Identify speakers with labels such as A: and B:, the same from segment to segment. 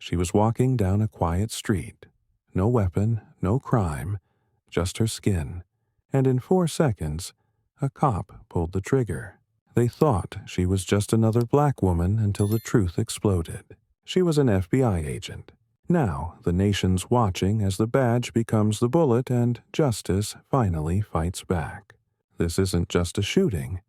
A: She was walking down a quiet street. No weapon, no crime, just her skin. And in 4 seconds, a cop pulled the trigger. They thought she was just another black woman until the truth exploded. She was an FBI agent. Now the nation's watching as the badge becomes the bullet and justice finally fights back. This isn't just a shooting.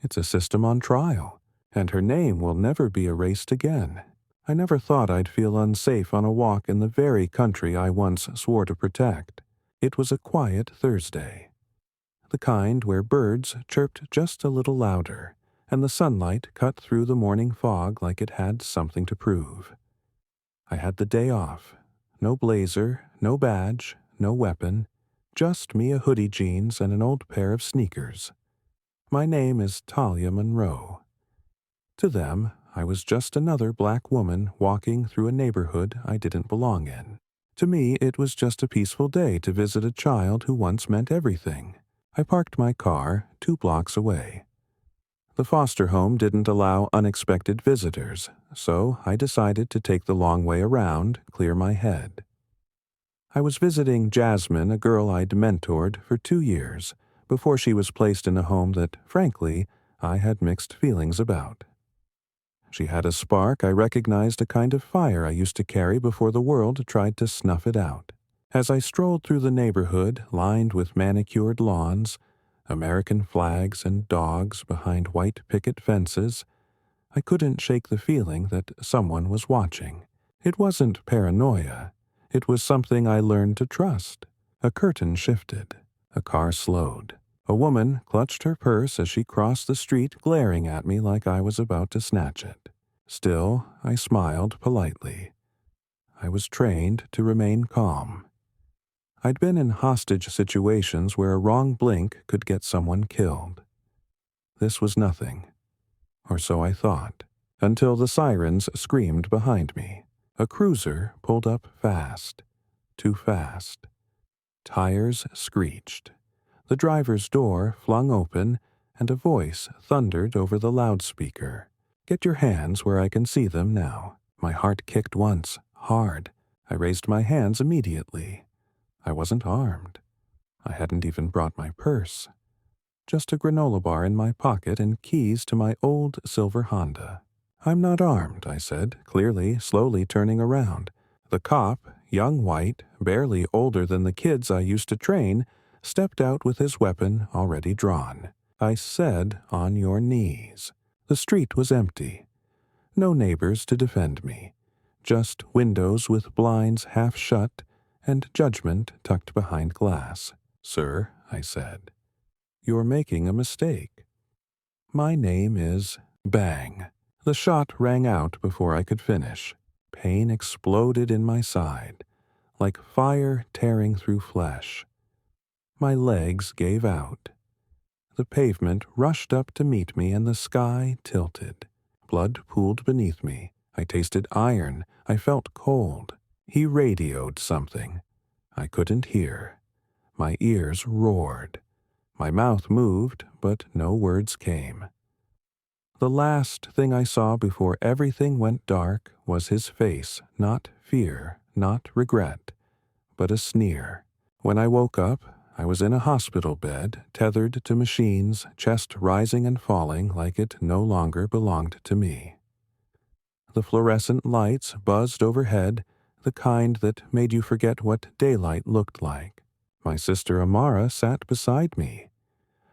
A: It's a system on trial, and her name will never be erased again. I never thought I'd feel unsafe on a walk in the very country I once swore to protect. It was a quiet Thursday. The kind where birds chirped just a little louder, and the sunlight cut through the morning fog like it had something to prove. I had the day off. No blazer, no badge, no weapon, just me, a hoodie, jeans, and an old pair of sneakers. My name is Talia Monroe. To them, I was just another black woman walking through a neighborhood I didn't belong in. To me, it was just a peaceful day to visit a child who once meant everything. I parked my car 2 blocks away. The foster home didn't allow unexpected visitors, so I decided to take the long way around, clear my head. I was visiting Jasmine, a girl I'd mentored for 2 years, before she was placed in a home that, frankly, I had mixed feelings about. She had a spark I recognized, a kind of fire I used to carry before the world tried to snuff it out. As I strolled through the neighborhood lined with manicured lawns, American flags and dogs behind white picket fences, I couldn't shake the feeling that someone was watching. It wasn't paranoia. It was something I learned to trust. A curtain shifted. A car slowed. A woman clutched her purse as she crossed the street, glaring at me like I was about to snatch it. Still, I smiled politely. I was trained to remain calm. I'd been in hostage situations where a wrong blink could get someone killed. This was nothing, or so I thought, until the sirens screamed behind me. A cruiser pulled up fast, too fast. Tires screeched. The driver's door flung open, and a voice thundered over the loudspeaker. "Get your hands where I can see them now." My heart kicked once, hard. I raised my hands immediately. I wasn't armed. I hadn't even brought my purse. Just a granola bar in my pocket and keys to my old silver Honda. "I'm not armed," I said, clearly, slowly turning around. The cop, young white, barely older than the kids I used to train, stepped out with his weapon already drawn. I said, "On your knees." The street was empty. No neighbors to defend me. Just windows with blinds half shut and judgment tucked behind glass. "Sir," I said, "you're making a mistake. My name is—" Bang! The shot rang out before I could finish. Pain exploded in my side, like fire tearing through flesh. My legs gave out. The pavement rushed up to meet me and the sky tilted. Blood pooled beneath me. I tasted iron. I felt cold. He radioed something. I couldn't hear. My ears roared. My mouth moved, but no words came. The last thing I saw before everything went dark was his face, not fear, not regret, but a sneer. When I woke up, I was in a hospital bed, tethered to machines, chest rising and falling like it no longer belonged to me. The fluorescent lights buzzed overhead, the kind that made you forget what daylight looked like. My sister Amara sat beside me.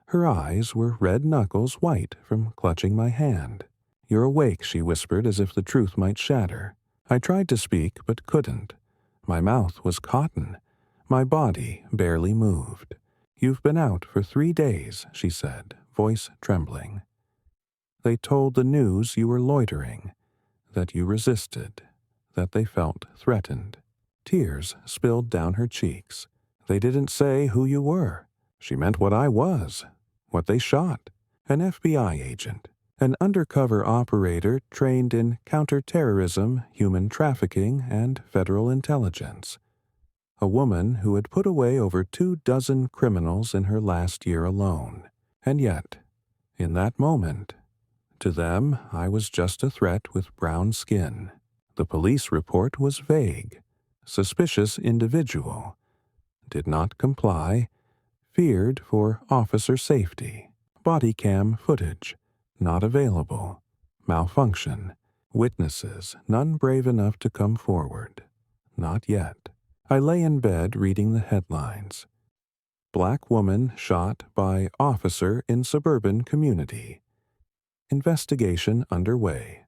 A: Her eyes were red knuckles white from clutching my hand. "You're awake," she whispered as if the truth might shatter. I tried to speak but couldn't. My mouth was cotton. My body barely moved. "You've been out for 3 days," she said, voice trembling. "They told the news you were loitering, that you resisted, that they felt threatened." Tears spilled down her cheeks. "They didn't say who you were." She meant what I was, what they shot. An FBI agent, an undercover operator trained in counterterrorism, human trafficking, and federal intelligence. A woman who had put away over 24 criminals in her last year alone. And yet, in that moment, to them I was just a threat with brown skin. The police report was vague. Suspicious individual. Did not comply. Feared for officer safety. Body cam footage. Not available. Malfunction. Witnesses, none brave enough to come forward. Not yet. I lay in bed reading the headlines. Black woman shot by officer in suburban community. Investigation underway.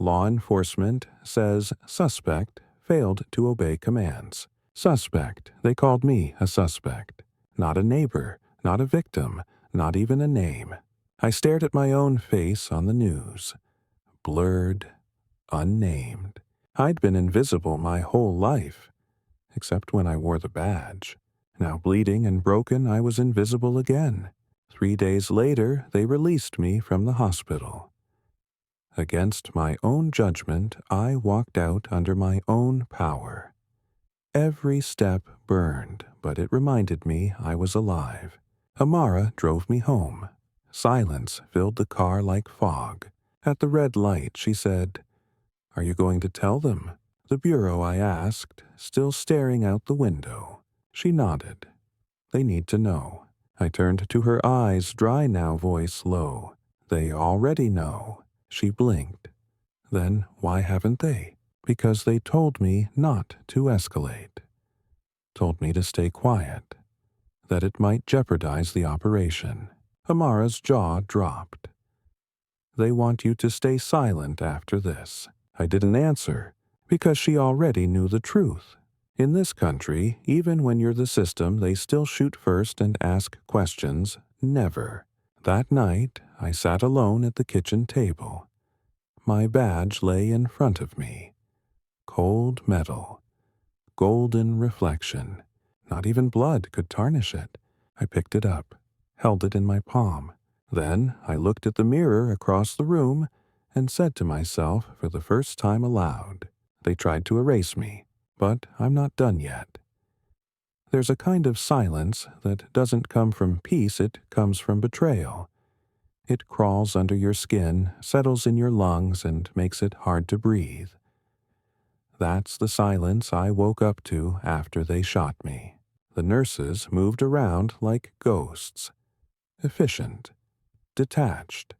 A: Law enforcement says suspect failed to obey commands. Suspect, they called me a suspect. Not a neighbor, not a victim, not even a name. I stared at my own face on the news. Blurred, unnamed. I'd been invisible my whole life, except when I wore the badge. Now bleeding and broken, I was invisible again. 3 days later, they released me from the hospital. Against my own judgment, I walked out under my own power. Every step burned, but it reminded me I was alive. Amara drove me home. Silence filled the car like fog. At the red light, she said, "Are you going to tell them?" "The bureau," I asked, still staring out the window. She nodded. "They need to know." I turned to her eyes, dry now, voice low. "They already know." She blinked. "Then why haven't they?" "Because they told me not to escalate. Told me to stay quiet. That it might jeopardize the operation." Amara's jaw dropped. "They want you to stay silent after this." I didn't answer, because she already knew the truth. In this country, even when you're the system, they still shoot first and ask questions. Never. That night, I sat alone at the kitchen table. My badge lay in front of me. Cold metal. Golden reflection. Not even blood could tarnish it. I picked it up, held it in my palm. Then I looked at the mirror across the room and said to myself for the first time aloud, "They tried to erase me, but I'm not done yet." There's a kind of silence that doesn't come from peace, it comes from betrayal. It crawls under your skin, settles in your lungs, and makes it hard to breathe. That's the silence I woke up to after they shot me. The nurses moved around like ghosts. Efficient. Detached.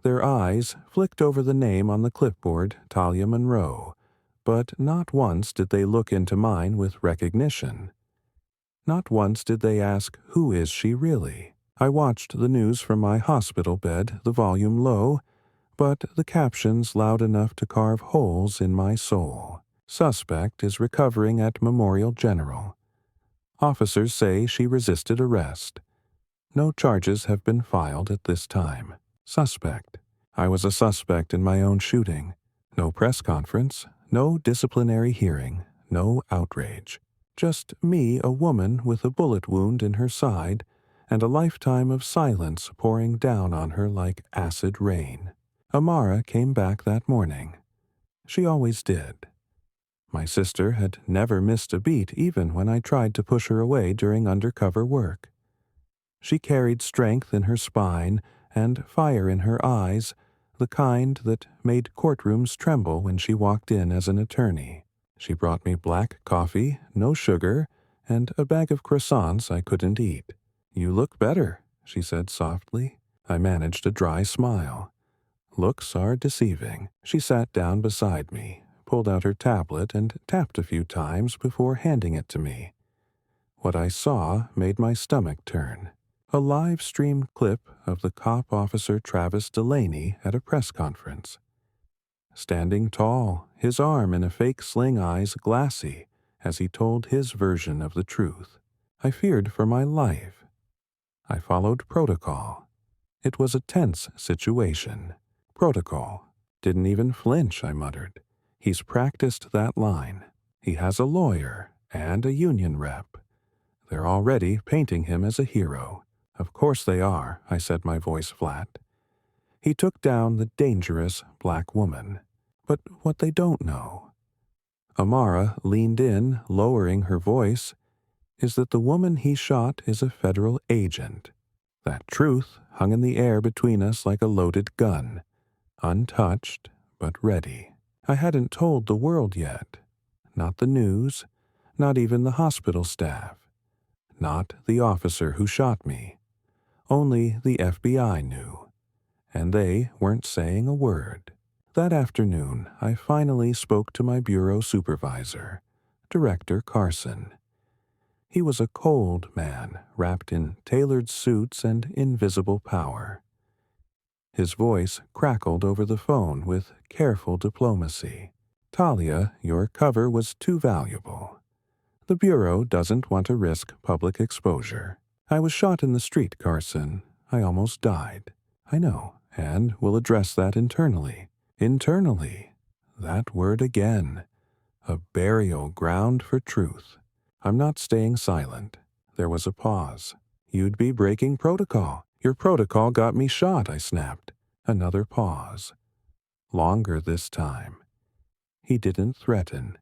A: Their eyes flicked over the name on the clipboard, Talia Monroe, but not once did they look into mine with recognition. Not once did they ask, "Who is she really?" I watched the news from my hospital bed, the volume low, but the captions loud enough to carve holes in my soul. Suspect is recovering at Memorial General. Officers say she resisted arrest. No charges have been filed at this time. Suspect. I was a suspect in my own shooting. No press conference, no disciplinary hearing, no outrage. Just me, a woman with a bullet wound in her side, and a lifetime of silence pouring down on her like acid rain. Amara came back that morning. She always did. My sister had never missed a beat even when I tried to push her away during undercover work. She carried strength in her spine and fire in her eyes, the kind that made courtrooms tremble when she walked in as an attorney. She brought me black coffee, no sugar, and a bag of croissants I couldn't eat. "You look better," she said softly. I managed a dry smile. Looks are deceiving. She sat down beside me, pulled out her tablet, and tapped a few times before handing it to me. What I saw made my stomach turn. A live-streamed clip of the cop officer Travis Delaney at a press conference. Standing tall, his arm in a fake sling, eyes glassy, as he told his version of the truth. I feared for my life. I followed protocol. It was a tense situation. Protocol. Didn't even flinch, I muttered. He's practiced that line. He has a lawyer and a union rep. They're already painting him as a hero. Of course they are, I said, my voice flat. He took down the dangerous black woman. But what they don't know. Amara leaned in, lowering her voice, is that the woman he shot is a federal agent. That truth hung in the air between us like a loaded gun, untouched but ready. I hadn't told the world yet. Not the news, not even the hospital staff, not the officer who shot me. Only the FBI knew, and they weren't saying a word. That afternoon, I finally spoke to my bureau supervisor, Director Carson. He was a cold man wrapped in tailored suits and invisible power. His voice crackled over the phone with careful diplomacy. "Talia, your cover was too valuable. The Bureau doesn't want to risk public exposure. I was shot in the street, Carson. I almost died. I know, and we'll address that internally. Internally. That word again. A burial ground for truth. I'm not staying silent." There was a pause. "You'd be breaking protocol. Your protocol got me shot," I snapped. Another pause. Longer this time. He didn't threaten.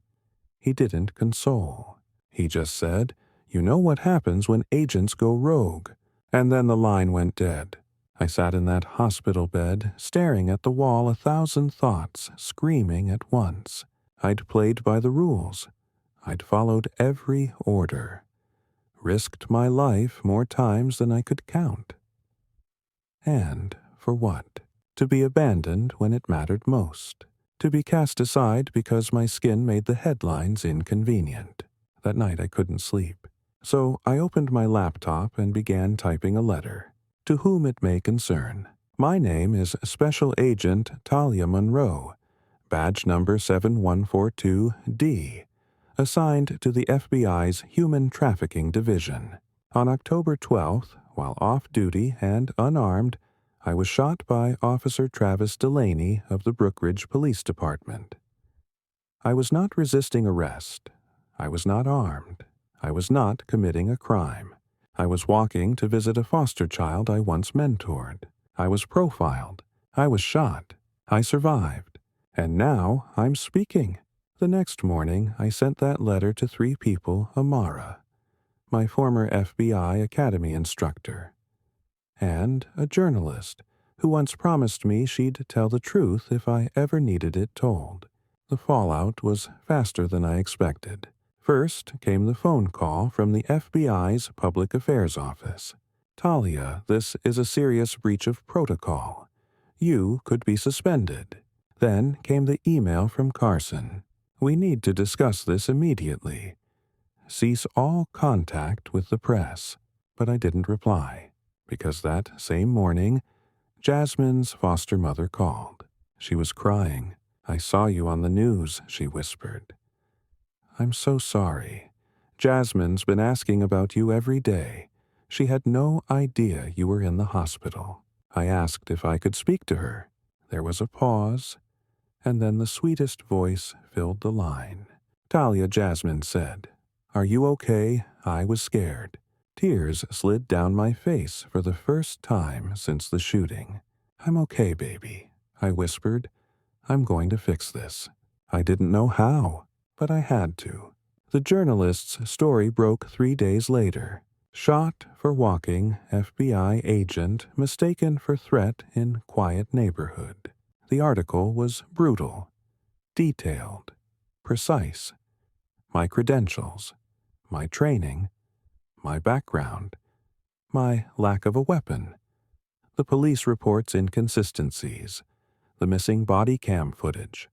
A: He didn't console. He just said, "You know what happens when agents go rogue." And then the line went dead. I sat in that hospital bed, staring at the wall, 1,000 thoughts screaming at once. I'd played by the rules. I'd followed every order. Risked my life more times than I could count. And for what? To be abandoned when it mattered most. To be cast aside because my skin made the headlines inconvenient. That night I couldn't sleep. So I opened my laptop and began typing a letter. To whom it may concern. My name is Special Agent Talia Monroe, badge number 7142D, assigned to the FBI's Human Trafficking Division. On October 12th, while off duty and unarmed, I was shot by Officer Travis Delaney of the Brookridge Police Department. I was not resisting arrest. I was not armed. I was not committing a crime. I was walking to visit a foster child I once mentored. I was profiled. I was shot. I survived. And now I'm speaking. The next morning, I sent that letter to 3 people, Amara, my former FBI Academy instructor, and a journalist who once promised me she'd tell the truth if I ever needed it told. The fallout was faster than I expected. First came the phone call from the FBI's Public Affairs Office. "Talia, this is a serious breach of protocol. You could be suspended." Then came the email from Carson. "We need to discuss this immediately. Cease all contact with the press." But I didn't reply, because that same morning, Jasmine's foster mother called. She was crying. "I saw you on the news," she whispered. "I'm so sorry. Jasmine's been asking about you every day. She had no idea you were in the hospital." I asked if I could speak to her. There was a pause, and then the sweetest voice filled the line. "Talia," Jasmine said, "are you okay? I was scared." Tears slid down my face for the first time since the shooting. "I'm okay, baby," I whispered. "I'm going to fix this." I didn't know how, but I had to. The journalist's story broke 3 days later. Shot for walking, FBI agent mistaken for threat in quiet neighborhood. The article was brutal, detailed, precise. My credentials, my training, my background, my lack of a weapon, the police report's inconsistencies, the missing body cam footage,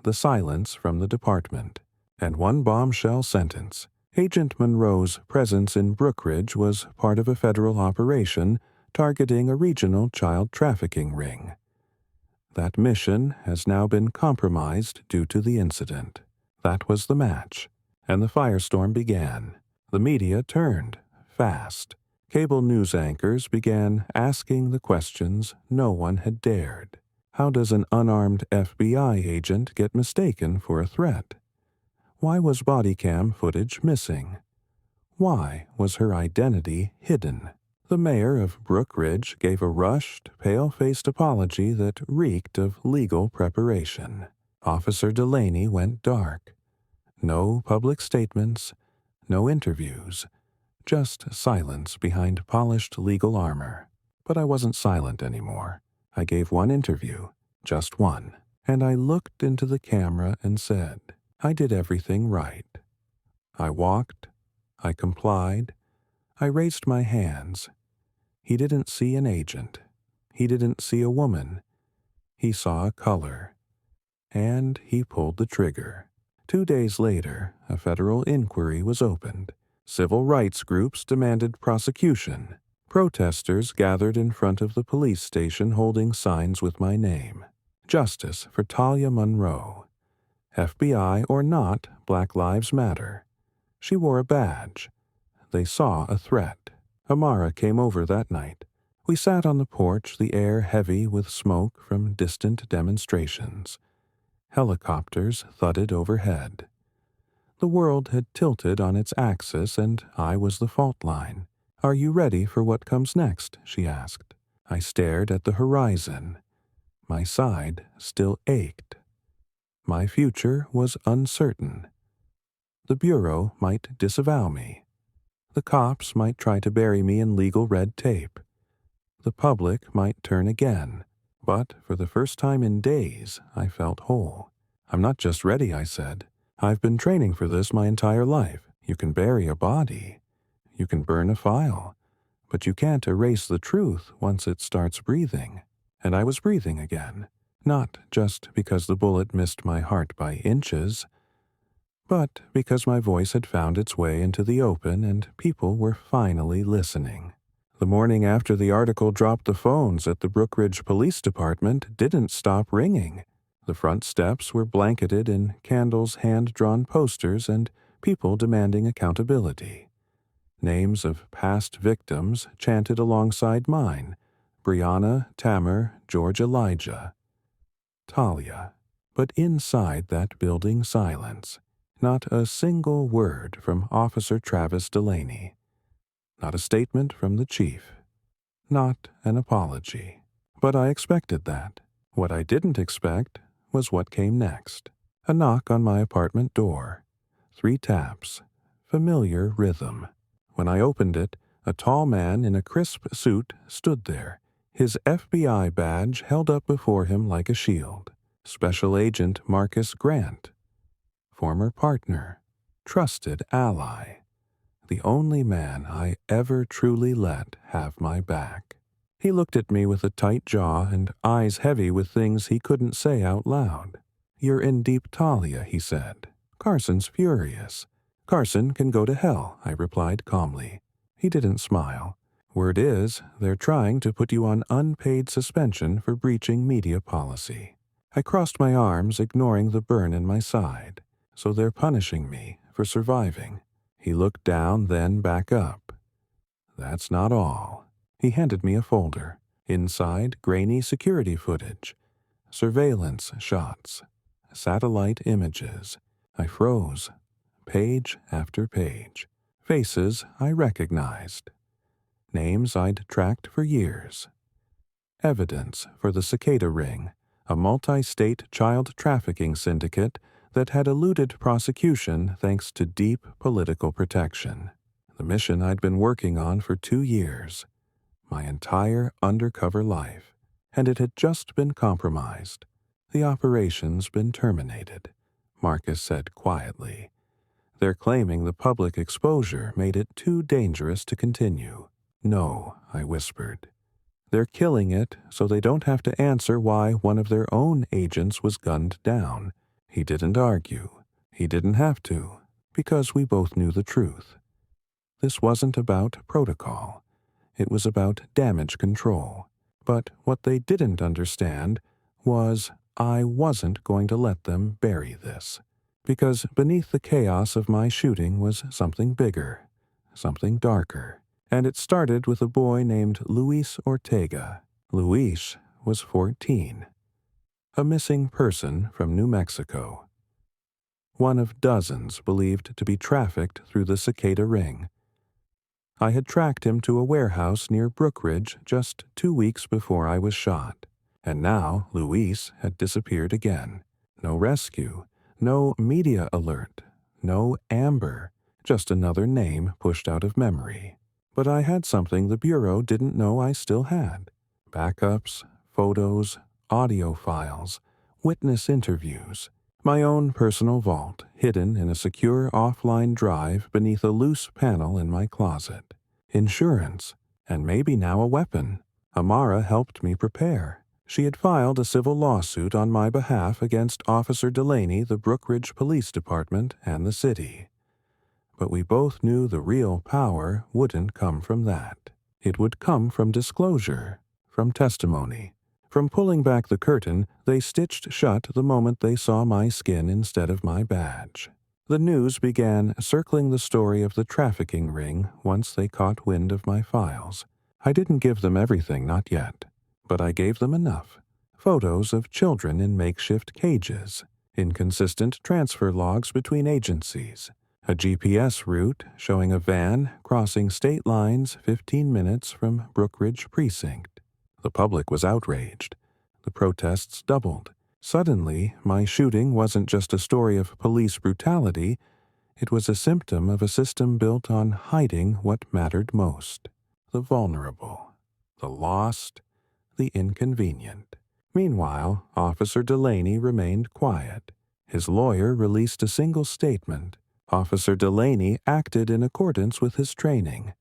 A: the silence from the department, and one bombshell sentence. Agent Monroe's presence in Brookridge was part of a federal operation targeting a regional child trafficking ring. That mission has now been compromised due to the incident. That was the match, and the firestorm began. The media turned, fast. Cable news anchors began asking the questions no one had dared. How does an unarmed FBI agent get mistaken for a threat? Why was body cam footage missing? Why was her identity hidden? The mayor of Brookridge gave a rushed, pale-faced apology that reeked of legal preparation. Officer Delaney went dark. No public statements, no interviews, just silence behind polished legal armor. But I wasn't silent anymore. I gave one interview, just one. And I looked into the camera and said, I did everything right. I walked, I complied, I raised my hands. He didn't see an agent. He didn't see a woman. He saw a color. And he pulled the trigger. 2 days later, a federal inquiry was opened. Civil rights groups demanded prosecution. Protesters gathered in front of the police station holding signs with my name. Justice for Talia Monroe. FBI or not, Black Lives Matter. She wore a badge. They saw a threat. Amara came over that night. We sat on the porch, the air heavy with smoke from distant demonstrations. Helicopters thudded overhead. The world had tilted on its axis, and I was the fault line. Are you ready for what comes next? She asked. I stared at the horizon. My side still ached. My future was uncertain. The Bureau might disavow me. The cops might try to bury me in legal red tape. The public might turn again. But for the first time in days, I felt whole. I'm not just ready, I said. I've been training for this my entire life. You can bury a body. You can burn a file. But you can't erase the truth once it starts breathing. And I was breathing again. Not just because the bullet missed my heart by inches, but because my voice had found its way into the open and people were finally listening. The morning after the article dropped, the phones at the Brookridge Police Department didn't stop ringing. The front steps were blanketed in candles, hand-drawn posters, and people demanding accountability. Names of past victims chanted alongside mine: Brianna, Tamer, George Elijah, Talia. But inside that building silence, not a single word from Officer Travis Delaney. Not a statement from the chief. Not an apology. But I expected that. What I didn't expect was what came next. A knock on my apartment door. 3 taps. Familiar rhythm. When I opened it, a tall man in a crisp suit stood there, his FBI badge held up before him like a shield. Special Agent Marcus Grant. Former partner. Trusted ally. The only man I ever truly let have my back. He looked at me with a tight jaw and eyes heavy with things he couldn't say out loud. You're in deep Talia, he said. Carson's furious. Carson can go to hell, I replied calmly. He didn't smile. Word is, they're trying to put you on unpaid suspension for breaching media policy. I crossed my arms, ignoring the burn in my side. So they're punishing me for surviving. He looked down, then back up. That's not all. He handed me a folder. Inside, grainy security footage. Surveillance shots. Satellite images. I froze. Page after page. Faces I recognized. Names I'd tracked for years. Evidence for the Cicada Ring, a multi-state child trafficking syndicate that had eluded prosecution thanks to deep political protection. The mission I'd been working on for 2 years. My entire undercover life. And it had just been compromised. The operation's been terminated, Marcus said quietly. They're claiming the public exposure made it too dangerous to continue. No, I whispered. They're killing it so they don't have to answer why one of their own agents was gunned down. He didn't argue. He didn't have to, because we both knew the truth. This wasn't about protocol. It was about damage control. But what they didn't understand was I wasn't going to let them bury this. Because beneath the chaos of my shooting was something bigger, something darker. And it started with a boy named Luis Ortega. Luis was 14. A missing person from New Mexico. One of dozens believed to be trafficked through the Cicada Ring. I had tracked him to a warehouse near Brookridge just 2 weeks before I was shot. And now Luis had disappeared again. No rescue, no media alert, no Amber, just another name pushed out of memory. But I had something the Bureau didn't know I still had. Backups, photos, audio files, witness interviews, my own personal vault hidden in a secure offline drive beneath a loose panel in my closet, insurance, and maybe now a weapon. Amara helped me prepare. She had filed a civil lawsuit on my behalf against Officer Delaney, the Brookridge Police Department, and the city. But we both knew the real power wouldn't come from that. It would come from disclosure, from testimony, from pulling back the curtain they stitched shut the moment they saw my skin instead of my badge. The news began circling the story of the trafficking ring once they caught wind of my files. I didn't give them everything, not yet, but I gave them enough. Photos of children in makeshift cages, inconsistent transfer logs between agencies, a GPS route showing a van crossing state lines 15 minutes from Brookridge Precinct. The public was outraged. The protests doubled. Suddenly, my shooting wasn't just a story of police brutality, it was a symptom of a system built on hiding what mattered most: the vulnerable, the lost, the inconvenient. Meanwhile, Officer Delaney remained quiet. His lawyer released a single statement. Officer Delaney acted in accordance with his training.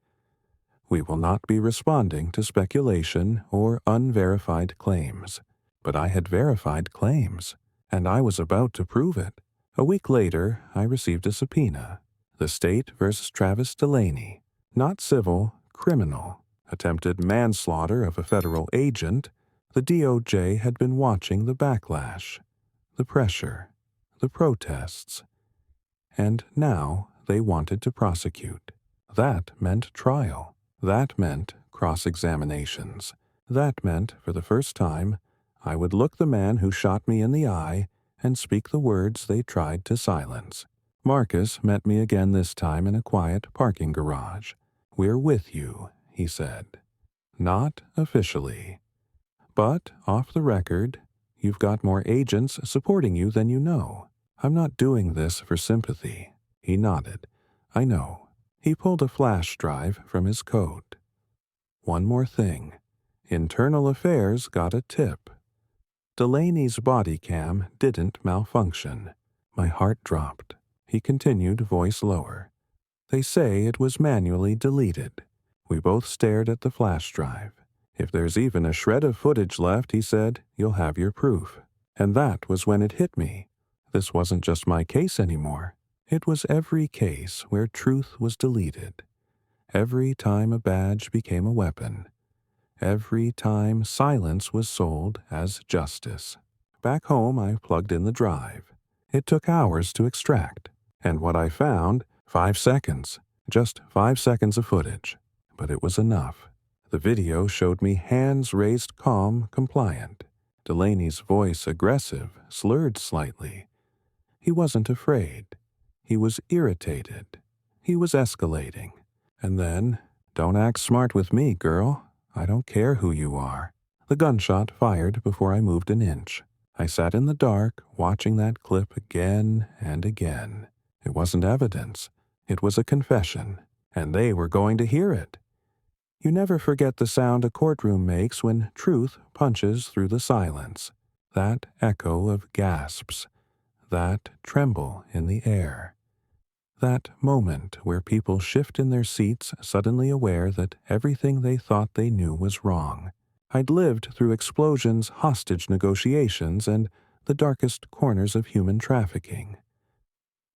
A: We will not be responding to speculation or unverified claims. But I had verified claims, and I was about to prove it. A week later, I received a subpoena. The state versus Travis Delaney. Not civil, criminal. Attempted manslaughter of a federal agent. The DOJ had been watching the backlash, the pressure, the protests. And now they wanted to prosecute. That meant trial. That meant cross-examinations. That meant, for the first time, I would look the man who shot me in the eye and speak the words they tried to silence. Marcus met me again, this time in a quiet parking garage. "We're with you," he said. "Not officially. But, off the record, you've got more agents supporting you than you know. I'm not doing this for sympathy." He nodded. "I know." He pulled a flash drive from his coat. "One more thing. Internal Affairs got a tip. Delaney's body cam didn't malfunction." My heart dropped. He continued, voice lower. "They say it was manually deleted." We both stared at the flash drive. "If there's even a shred of footage left," he said, "you'll have your proof." And that was when it hit me. This wasn't just my case anymore. It was every case where truth was deleted. Every time a badge became a weapon. Every time silence was sold as justice. Back home, I plugged in the drive. It took hours to extract. And what I found, 5 seconds. Just 5 seconds of footage. But it was enough. The video showed me hands raised calm, compliant. Delaney's voice aggressive, slurred slightly. He wasn't afraid. He was irritated. He was escalating. And then, "Don't act smart with me, girl. I don't care who you are." The gunshot fired before I moved an inch. I sat in the dark, watching that clip again and again. It wasn't evidence. It was a confession. And they were going to hear it. You never forget the sound a courtroom makes when truth punches through the silence. That echo of gasps. That tremble in the air. That moment where people shift in their seats, suddenly aware that everything they thought they knew was wrong. I'd lived through explosions, hostage negotiations, and the darkest corners of human trafficking.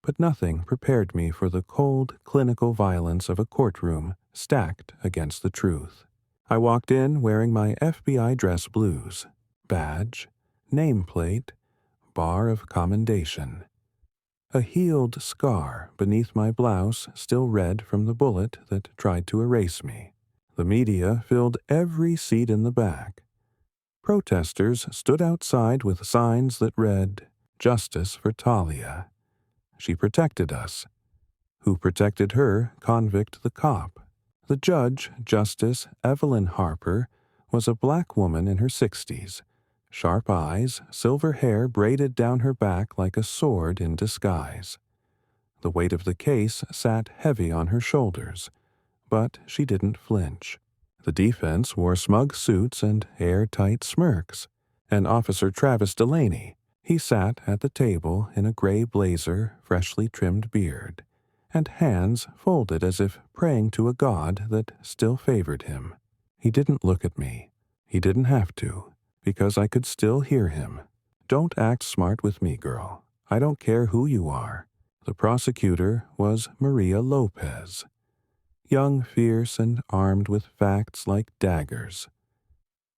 A: But nothing prepared me for the cold, clinical violence of a courtroom stacked against the truth. I walked in wearing my FBI dress blues, badge, nameplate, bar of commendation. A healed scar beneath my blouse, still red from the bullet that tried to erase me. The media filled every seat in the back. Protesters stood outside with signs that read, "Justice for Talia." She protected us. Who protected her? Convict the cop. The judge, Justice Evelyn Harper, was a black woman in her 60s. Sharp eyes, silver hair braided down her back like a sword in disguise. The weight of the case sat heavy on her shoulders, but she didn't flinch. The defense wore smug suits and airtight smirks. And Officer Travis Delaney, He sat at the table in a gray blazer, freshly trimmed beard, and hands folded as if praying to a god that still favored him. He didn't look at me. He didn't have to, because I could still hear him. "Don't act smart with me, girl. I don't care who you are." The prosecutor was Maria Lopez, young, fierce, and armed with facts like daggers.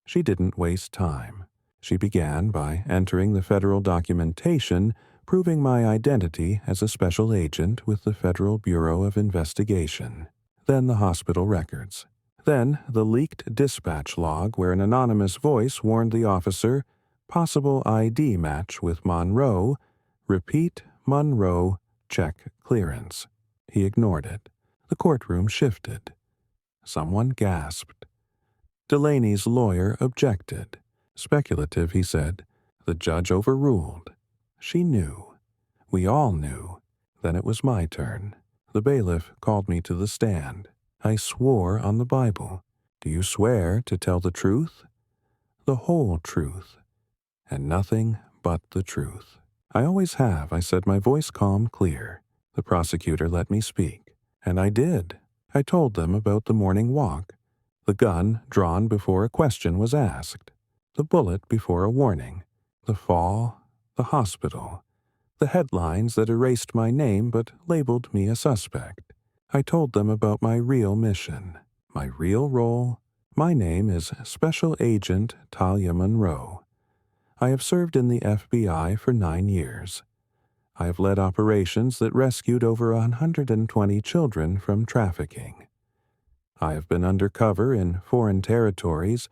A: She didn't waste time. She began by entering the federal documentation proving my identity as a special agent with the Federal Bureau of Investigation, then the hospital records, then the leaked dispatch log where an anonymous voice warned the officer, "Possible ID match with Monroe, repeat Monroe, check clearance." He ignored it. The courtroom shifted. Someone gasped. Delaney's lawyer objected. Speculative, he said. The judge overruled. She knew. We all knew. Then it was my turn. The bailiff called me to the stand. I swore on the Bible. "Do you swear to tell the truth?" "The whole truth, and nothing but the truth." "I always have," I said, my voice calm, clear. The prosecutor let me speak. And I did. I told them about the morning walk, the gun drawn before a question was asked, the bullet before a warning, the fall, the hospital, the headlines that erased my name but labeled me a suspect. I told them about my real mission, my real role. My name is Special Agent Talia Monroe. I have served in the FBI for 9 years. I have led operations that rescued over 120 children from trafficking. I have been undercover in foreign territories,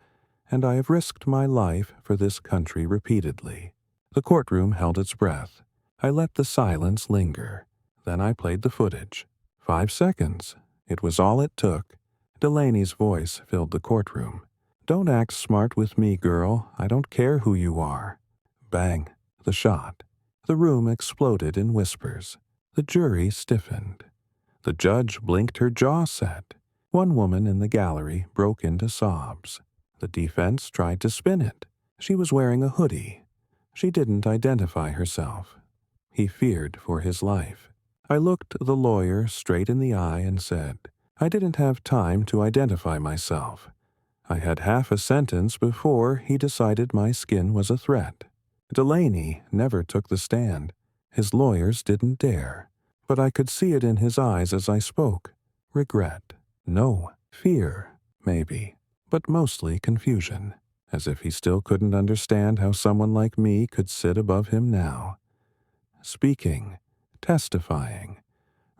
A: and I have risked my life for this country repeatedly. The courtroom held its breath. I let the silence linger. Then I played the footage. 5 seconds. It was all it took. Delaney's voice filled the courtroom. "Don't act smart with me, girl. I don't care who you are." Bang. The shot. The room exploded in whispers. The jury stiffened. The judge blinked, her jaw set. One woman in the gallery broke into sobs. The defense tried to spin it. She was wearing a hoodie. She didn't identify herself. He feared for his life. I looked the lawyer straight in the eye and said, "I didn't have time to identify myself. I had half a sentence before he decided my skin was a threat." Delaney never took the stand. His lawyers didn't dare. But I could see it in his eyes as I spoke. Regret. No. Fear. Maybe. But mostly confusion. As if he still couldn't understand how someone like me could sit above him now. Speaking. Testifying.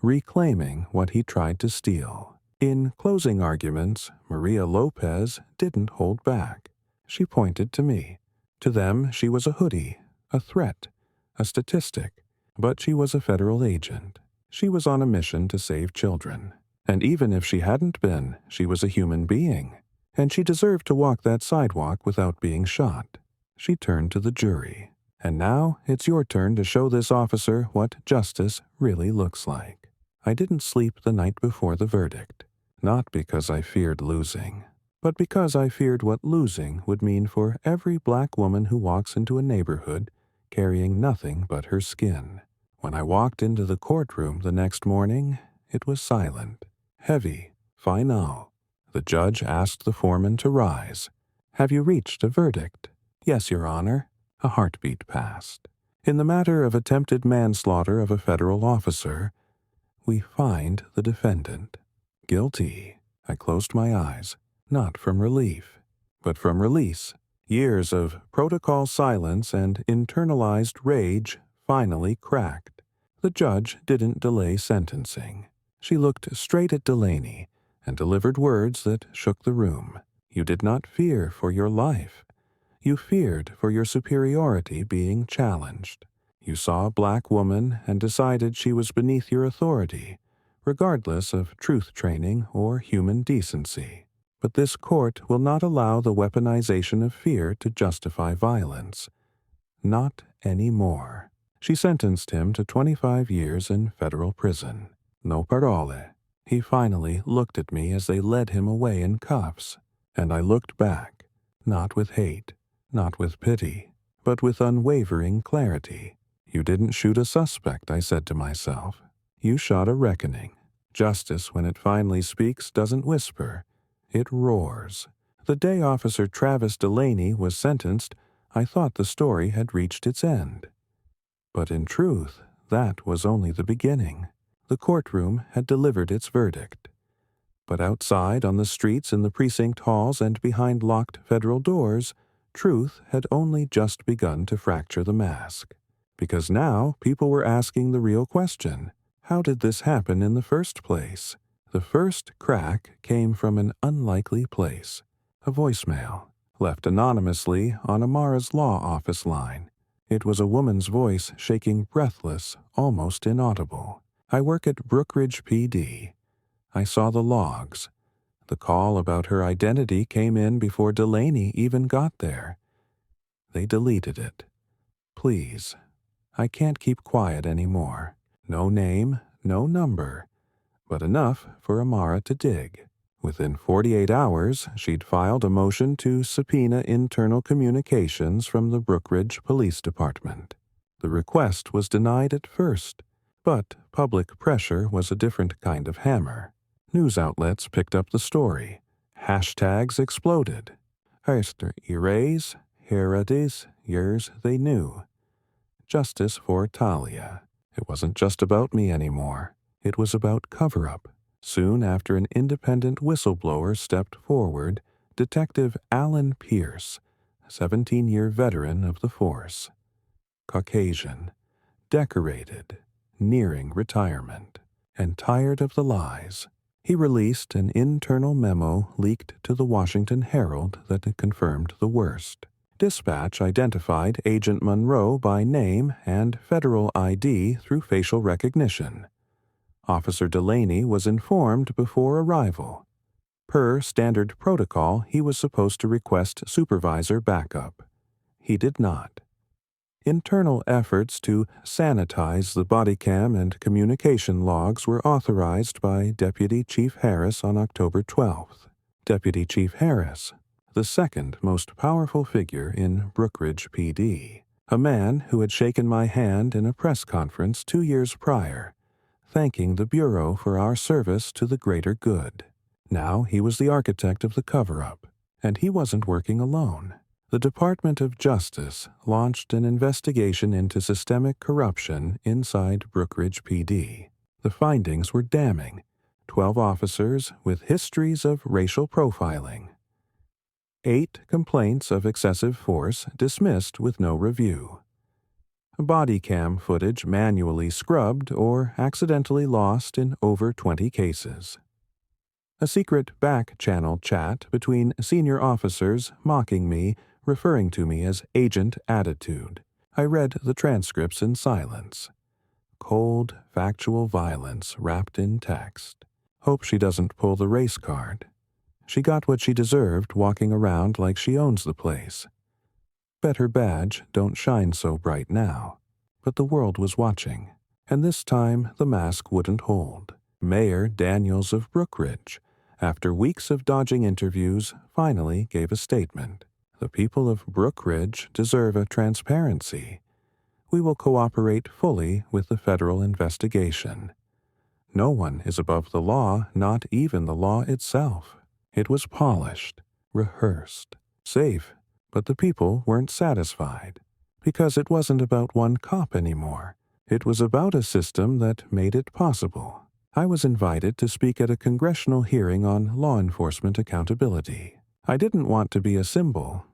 A: Reclaiming what he tried to steal. In closing arguments, Maria Lopez didn't hold back. She pointed to me. To them, she was a hoodie, a threat, a statistic, but she was a federal agent. She was on a mission to save children. And even if she hadn't been, she was a human being, and she deserved to walk that sidewalk without being shot. She turned to the jury. "And now it's your turn to show this officer what justice really looks like." I didn't sleep the night before the verdict, not because I feared losing, but because I feared what losing would mean for every black woman who walks into a neighborhood carrying nothing but her skin. When I walked into the courtroom the next morning, it was silent, heavy, final. The judge asked the foreman to rise. "Have you reached a verdict?" "Yes, Your Honor." A heartbeat passed. "In the matter of attempted manslaughter of a federal officer, we find the defendant guilty." I closed my eyes. Not from relief, but from release. Years of protocol silence and internalized rage finally cracked. The judge didn't delay sentencing. She looked straight at Delaney and delivered words that shook the room. "You did not fear for your life. You feared for your superiority being challenged. You saw a black woman and decided she was beneath your authority, regardless of truth training or human decency. But this court will not allow the weaponization of fear to justify violence. Not anymore." She sentenced him to 25 years in federal prison. No parole. He finally looked at me as they led him away in cuffs, and I looked back, not with hate, not with pity, but with unwavering clarity. You didn't shoot a suspect, I said to myself. You shot a reckoning. Justice, when it finally speaks, doesn't whisper. It roars. The day Officer Travis Delaney was sentenced, I thought the story had reached its end. But in truth, that was only the beginning. The courtroom had delivered its verdict. But outside, on the streets, in the precinct halls, and behind locked federal doors, truth had only just begun to fracture the mask. Because now people were asking the real question: how did this happen in the first place? The first crack came from an unlikely place: a voicemail, left anonymously on Amara's law office line. It was a woman's voice, shaking, breathless, almost inaudible. I work at Brookridge PD. I saw the logs. The call about her identity came in before Delaney even got there. They deleted it. Please. I can't keep quiet anymore. No name, no number, but enough for Amara to dig. Within 48 hours, she'd filed a motion to subpoena internal communications from the Brookridge Police Department. The request was denied at first, but public pressure was a different kind of hammer. News outlets picked up the story. Hashtags exploded. Harshest erase, here it is, yours they knew. Justice for Talia. It wasn't just about me anymore. It was about cover-up. Soon after an independent whistleblower stepped forward, Detective Alan Pierce, a 17-year veteran of the force. Caucasian, decorated, nearing retirement, and tired of the lies. He released an internal memo leaked to the Washington Herald that confirmed the worst. Dispatch identified Agent Monroe by name and federal ID through facial recognition. Officer Delaney was informed before arrival. Per standard protocol, he was supposed to request supervisor backup. He did not. Internal efforts to sanitize the body cam and communication logs were authorized by Deputy Chief Harris on October 12th. Deputy Chief Harris, the second most powerful figure in Brookridge PD, a man who had shaken my hand in a press conference 2 years prior, thanking the Bureau for our service to the greater good. Now he was the architect of the cover-up, and he wasn't working alone. The Department of Justice launched an investigation into systemic corruption inside Brookridge PD. The findings were damning. 12 officers with histories of racial profiling. 8 complaints of excessive force dismissed with no review. Body cam footage manually scrubbed or accidentally lost in over 20 cases. A secret back-channel chat between senior officers mocking me, referring to me as Agent Attitude. I read the transcripts in silence. Cold, factual violence wrapped in text. Hope she doesn't pull the race card. She got what she deserved walking around like she owns the place. Bet her badge don't shine so bright now. But the world was watching, and this time the mask wouldn't hold. Mayor Daniels of Brookridge, after weeks of dodging interviews, finally gave a statement. The people of Brookridge deserve a transparency. We will cooperate fully with the federal investigation. No one is above the law, not even the law itself. It was polished, rehearsed, safe, but the people weren't satisfied. Because it wasn't about one cop anymore. It was about a system that made it possible. I was invited to speak at a congressional hearing on law enforcement accountability. I didn't want to be a symbol,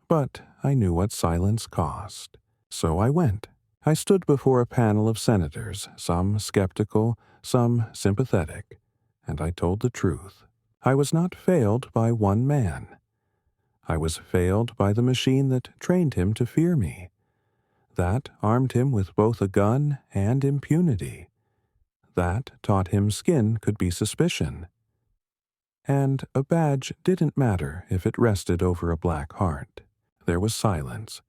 A: but I knew what silence cost. So I went. I stood before a panel of senators, some skeptical, some sympathetic, and I told the truth. I was not failed by one man. I was failed by the machine that trained him to fear me. That armed him with both a gun and impunity. That taught him skin could be suspicion. And a badge didn't matter if it rested over a black heart. There was silence,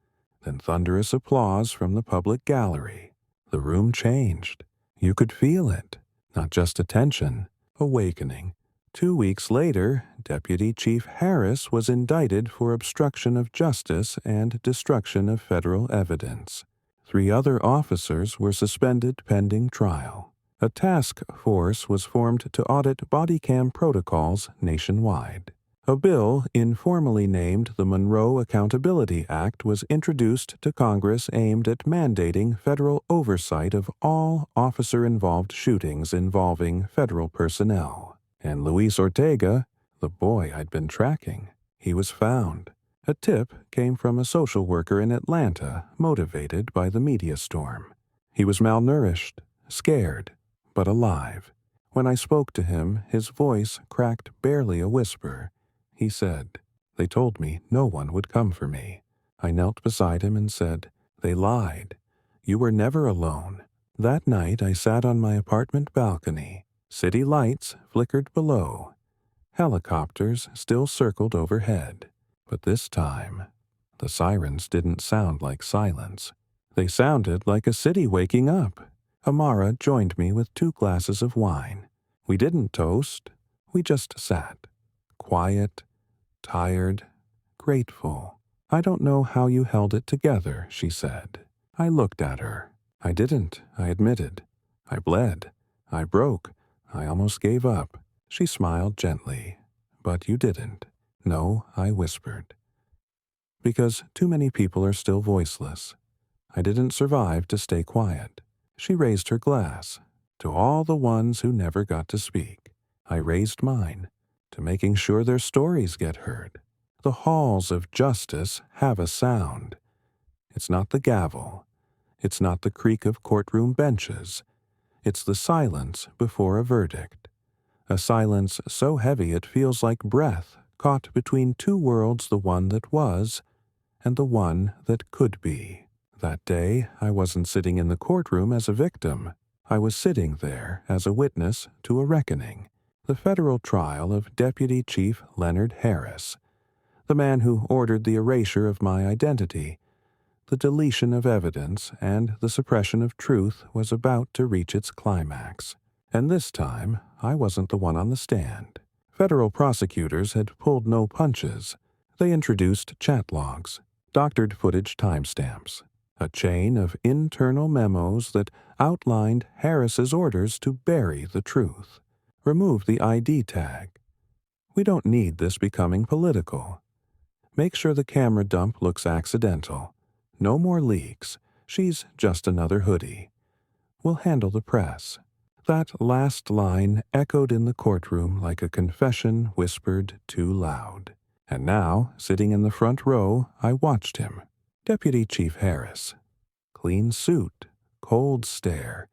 A: then thunderous applause from the public gallery. The room changed. You could feel it, not just attention, awakening, 2 weeks later, Deputy Chief Harris was indicted for obstruction of justice and destruction of federal evidence. 3 other officers were suspended pending trial. A task force was formed to audit body cam protocols nationwide. A bill informally named the Monroe Accountability Act was introduced to Congress aimed at mandating federal oversight of all officer-involved shootings involving federal personnel. And Luis Ortega, the boy I'd been tracking, he was found. A tip came from a social worker in Atlanta, motivated by the media storm. He was malnourished, scared, but alive. When I spoke to him, his voice cracked barely a whisper. He said, "They told me no one would come for me." I knelt beside him and said, "They lied. You were never alone." That night I sat on my apartment balcony. City lights flickered below. Helicopters still circled overhead. But this time, the sirens didn't sound like silence. They sounded like a city waking up. Amara joined me with 2 glasses of wine. We didn't toast. We just sat. Quiet, tired, grateful. "I don't know how you held it together," she said. I looked at her. I didn't, I admitted. I bled. I broke. I almost gave up. She smiled gently. "But you didn't." "No," I whispered. "Because too many people are still voiceless. I didn't survive to stay quiet." She raised her glass. "To all the ones who never got to speak." I raised mine. "To making sure their stories get heard." The halls of justice have a sound. It's not the gavel. It's not the creak of courtroom benches. It's the silence before a verdict. A silence so heavy it feels like breath caught between 2 worlds, the one that was and the one that could be. That day, I wasn't sitting in the courtroom as a victim. I was sitting there as a witness to a reckoning. The federal trial of Deputy Chief Leonard Harris, the man who ordered the erasure of my identity. The deletion of evidence and the suppression of truth was about to reach its climax. And this time, I wasn't the one on the stand. Federal prosecutors had pulled no punches. They introduced chat logs, doctored footage timestamps, a chain of internal memos that outlined Harris's orders to bury the truth. Remove the ID tag. We don't need this becoming political. Make sure the camera dump looks accidental. No more leaks. She's just another hoodie. We'll handle the press. That last line echoed in the courtroom like a confession whispered too loud. And now, sitting in the front row, I watched him. Deputy Chief Harris. Clean suit, cold stare,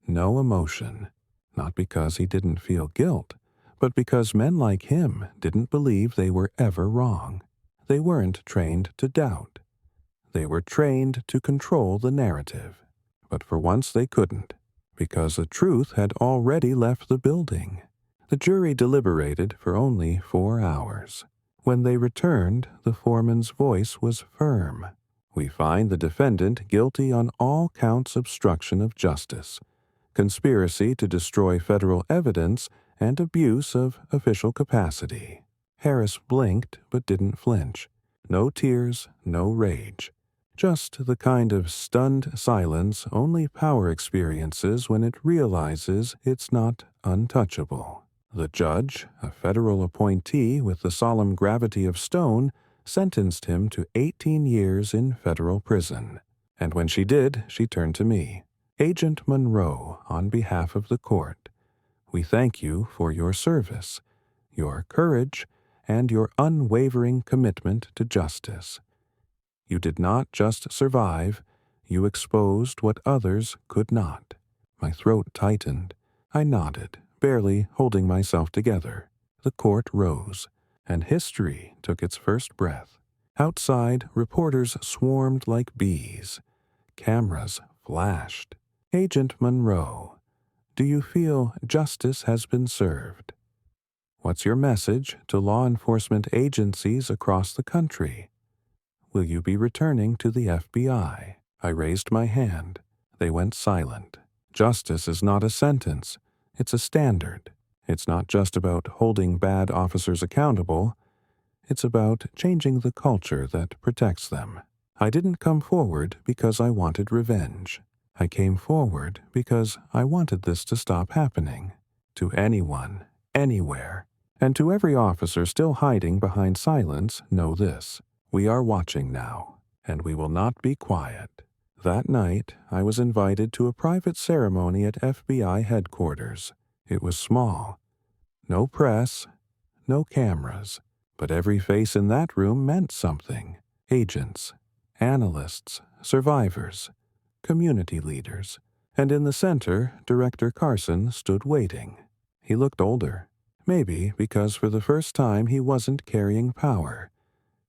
A: no emotion. Not because he didn't feel guilt, but because men like him didn't believe they were ever wrong. They weren't trained to doubt. They were trained to control the narrative. But for once they couldn't, because the truth had already left the building. The jury deliberated for only 4 hours. When they returned, the foreman's voice was firm. "We find the defendant guilty on all counts of obstruction of justice, conspiracy to destroy federal evidence, and abuse of official capacity." Harris blinked but didn't flinch. No tears, no rage. Just the kind of stunned silence only power experiences when it realizes it's not untouchable. The judge, a federal appointee with the solemn gravity of stone, sentenced him to 18 years in federal prison. And when she did, she turned to me. "Agent Monroe, on behalf of the court, we thank you for your service, your courage, and your unwavering commitment to justice. You did not just survive, you exposed what others could not." My throat tightened. I nodded, barely holding myself together. The court rose, and history took its first breath. Outside, reporters swarmed like bees. Cameras flashed. "Agent Monroe, do you feel justice has been served? What's your message to law enforcement agencies across the country? Will you be returning to the FBI?" I raised my hand. They went silent. Justice is not a sentence. It's a standard. It's not just about holding bad officers accountable, it's about changing the culture that protects them. I didn't come forward because I wanted revenge. I came forward because I wanted this to stop happening. To anyone, anywhere. And to every officer still hiding behind silence, know this: we are watching now, and we will not be quiet. That night, I was invited to a private ceremony at FBI headquarters. It was small. No press, no cameras, but every face in that room meant something. Agents, analysts, survivors, community leaders. And in the center, Director Carson stood waiting. He looked older. Maybe because for the first time he wasn't carrying power.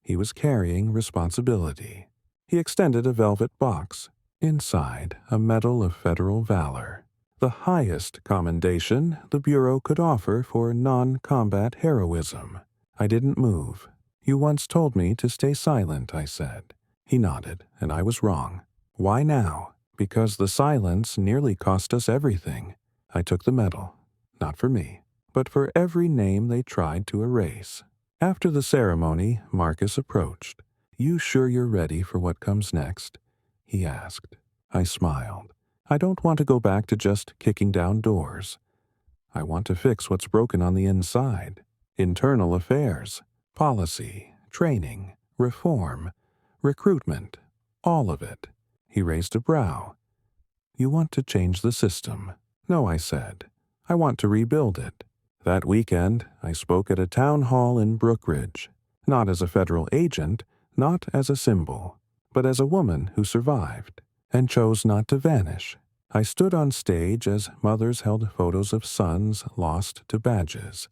A: He was carrying responsibility. He extended a velvet box. Inside, a Medal of Federal Valor. The highest commendation the Bureau could offer for non-combat heroism. I didn't move. "You once told me to stay silent," I said. He nodded, and I was wrong. Why now? Because the silence nearly cost us everything. I took the medal. Not for me, but for every name they tried to erase. After the ceremony, Marcus approached. "You sure you're ready for what comes next?" he asked. I smiled. I don't want to go back to just kicking down doors. I want to fix what's broken on the inside. Internal affairs, policy, training, reform, recruitment, all of it. He raised a brow. "You want to change the system?" "No," I said. "I want to rebuild it." That weekend, I spoke at a town hall in Brookridge. Not as a federal agent, not as a symbol, but as a woman who survived and chose not to vanish. I stood on stage as mothers held photos of sons lost to badges.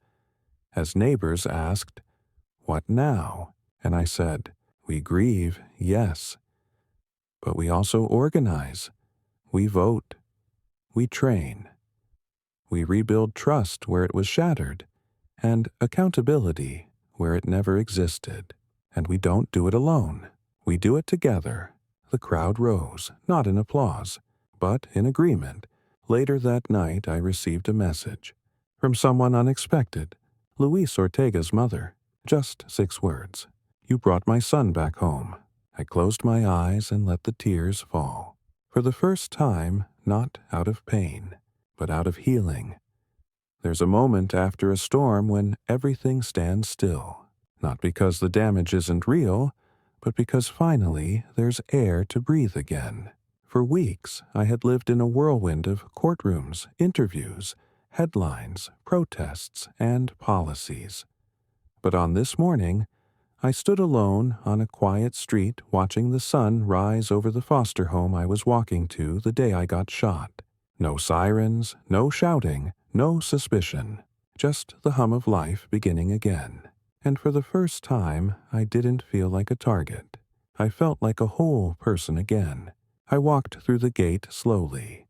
A: As neighbors asked, "What now?" And I said, "We grieve, yes. But we also organize. We vote. We train. We rebuild trust where it was shattered, and accountability where it never existed. And we don't do it alone. We do it together." The crowd rose, not in applause, but in agreement. Later that night, I received a message from someone unexpected, Luis Ortega's mother. Just 6 words. "You brought my son back home." I closed my eyes and let the tears fall. For the first time, not out of pain, but out of healing. There's a moment after a storm when everything stands still. Not because the damage isn't real, but because finally there's air to breathe again. For weeks, I had lived in a whirlwind of courtrooms, interviews, headlines, protests, and policies. But on this morning, I stood alone on a quiet street watching the sun rise over the foster home I was walking to the day I got shot. No sirens, no shouting, no suspicion. Just the hum of life beginning again. And for the first time, I didn't feel like a target. I felt like a whole person again. I walked through the gate slowly.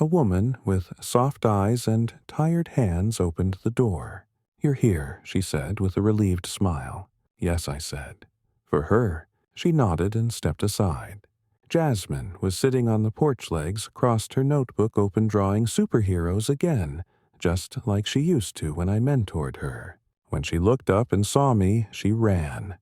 A: A woman with soft eyes and tired hands opened the door. "You're here," she said with a relieved smile. "Yes," I said. "For her." She nodded and stepped aside. Jasmine was sitting on the porch legs, crossed her notebook open drawing superheroes again, just like she used to when I mentored her. When she looked up and saw me, she ran.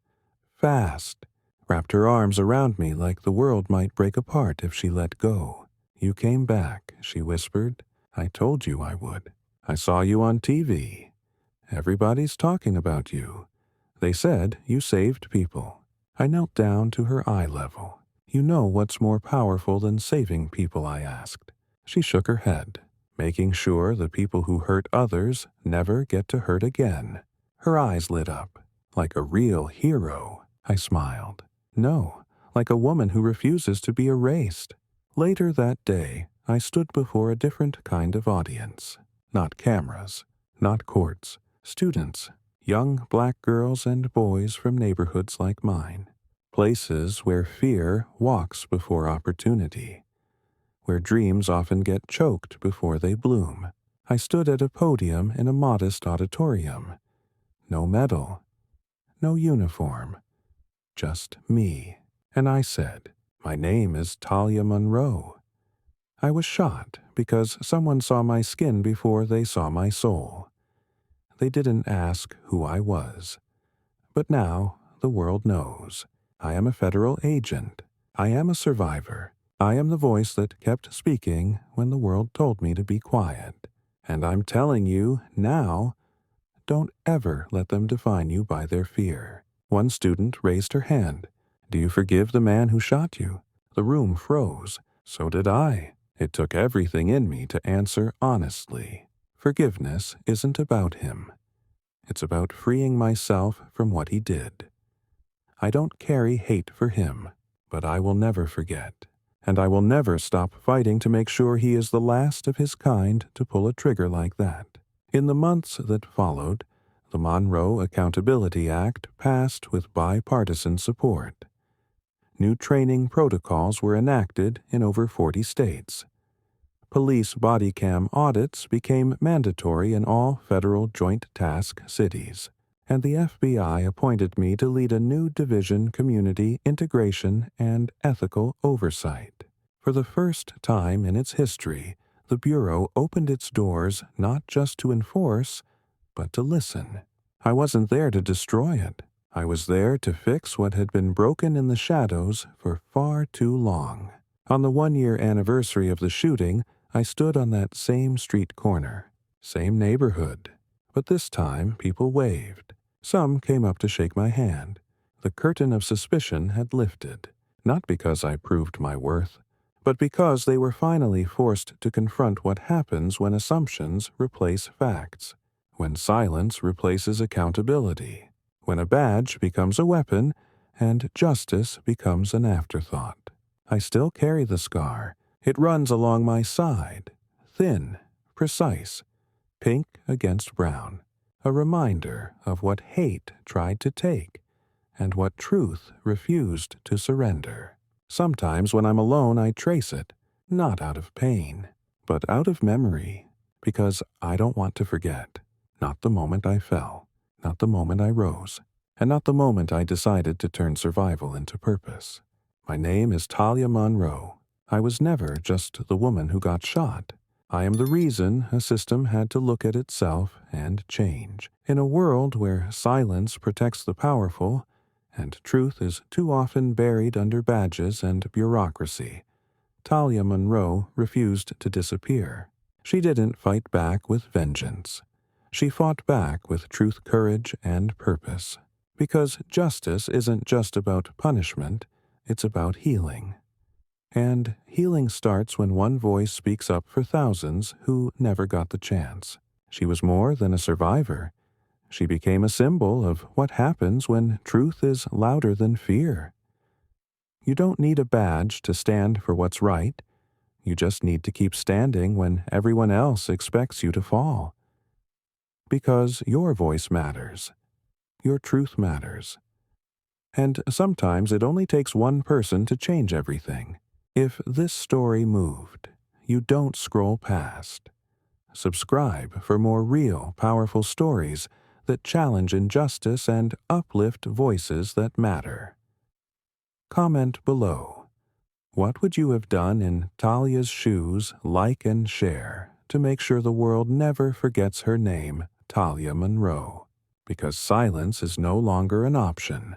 A: Fast. Wrapped her arms around me like the world might break apart if she let go. "You came back," she whispered. "I told you I would. I saw you on TV. Everybody's talking about you. They said you saved people." I knelt down to her eye level. "You know what's more powerful than saving people?" I asked. She shook her head, making sure the people who hurt others never get to hurt again. Her eyes lit up. "Like a real hero," I smiled. "No, like a woman who refuses to be erased." Later that day, I stood before a different kind of audience. Not cameras, not courts, students, young black girls and boys from neighborhoods like mine. Places where fear walks before opportunity, where dreams often get choked before they bloom. I stood at a podium in a modest auditorium. No medal, no uniform, just me. And I said, "My name is Talia Monroe." I was shot because someone saw my skin before they saw my soul. They didn't ask who I was. But now the world knows. I am a federal agent. I am a survivor. I am the voice that kept speaking when the world told me to be quiet. And I'm telling you now, don't ever let them define you by their fear. One student raised her hand. Do you forgive the man who shot you? The room froze. So did I. It took everything in me to answer honestly. Forgiveness isn't about him. It's about freeing myself from what he did. I don't carry hate for him, but I will never forget. And I will never stop fighting to make sure he is the last of his kind to pull a trigger like that. In the months that followed, the Monroe Accountability Act passed with bipartisan support. New training protocols were enacted in over 40 states. Police body cam audits became mandatory in all federal joint task cities, and the FBI appointed me to lead a new division, community integration and ethical oversight. For the first time in its history, the Bureau opened its doors not just to enforce, but to listen. I wasn't there to destroy it. I was there to fix what had been broken in the shadows for far too long. On the 1-year anniversary of the shooting, I stood on that same street corner, same neighborhood. But this time, people waved. Some came up to shake my hand. The curtain of suspicion had lifted, not because I proved my worth, but because they were finally forced to confront what happens when assumptions replace facts, when silence replaces accountability, when a badge becomes a weapon and justice becomes an afterthought. I still carry the scar. It runs along my side, thin, precise, pink against brown, a reminder of what hate tried to take and what truth refused to surrender. Sometimes when I'm alone, I trace it, not out of pain, but out of memory, because I don't want to forget. Not the moment I fell, not the moment I rose, and not the moment I decided to turn survival into purpose. My name is Talia Monroe. I was never just the woman who got shot. I am the reason a system had to look at itself and change. In a world where silence protects the powerful, and truth is too often buried under badges and bureaucracy, Talia Monroe refused to disappear. She didn't fight back with vengeance. She fought back with truth, courage, and purpose. Because justice isn't just about punishment, it's about healing. And healing starts when one voice speaks up for thousands who never got the chance. She was more than a survivor. She became a symbol of what happens when truth is louder than fear. You don't need a badge to stand for what's right. You just need to keep standing when everyone else expects you to fall. Because your voice matters. Your truth matters. And sometimes it only takes one person to change everything. If this story moved, you don't scroll past. Subscribe for more real, powerful stories that challenge injustice and uplift voices that matter. Comment below. What would you have done in Talia's shoes? Like and share to make sure the world never forgets her name, Talia Monroe. Because silence is no longer an option.